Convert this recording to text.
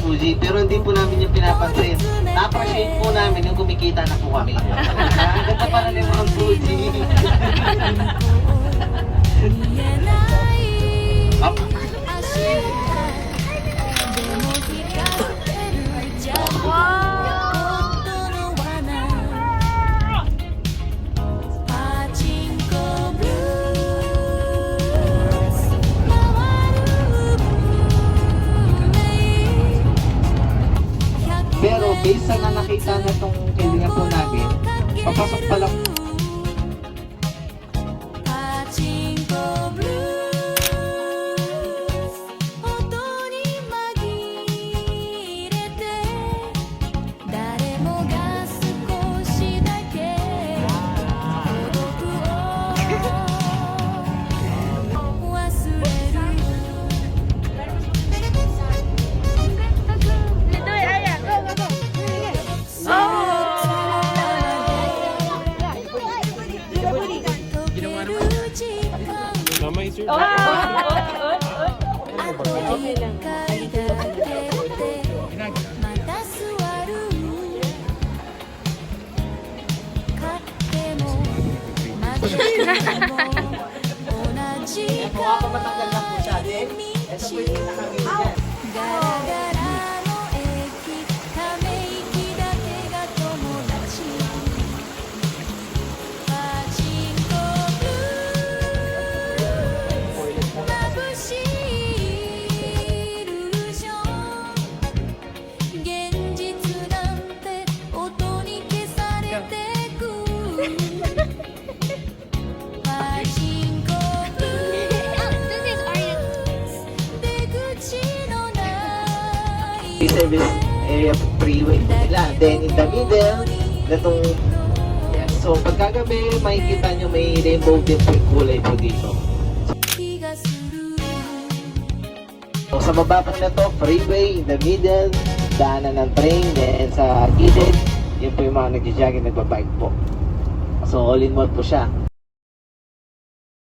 Fuji, pero hindi po namin yung pinapansin. Na-appreciate po namin yung kumikita na po kami. Ganda pala ni Mount Fuji. Up. Pero based sa na nakita na itong kailangan po namin, papasok pa lang. Mama, is your Matanggal lang po siya. Ito po yung pinakawin niya. Service area freeway po nila. Then in the middle, natong yan. So pagkagabi, makikita nyo may rainbow din po yung kulay po dito. So sa baba po na to, freeway, in the middle, daanan ng train, then sa gilid, yun po yung mga nag-jogging, nagbabike po. So all in one po siya.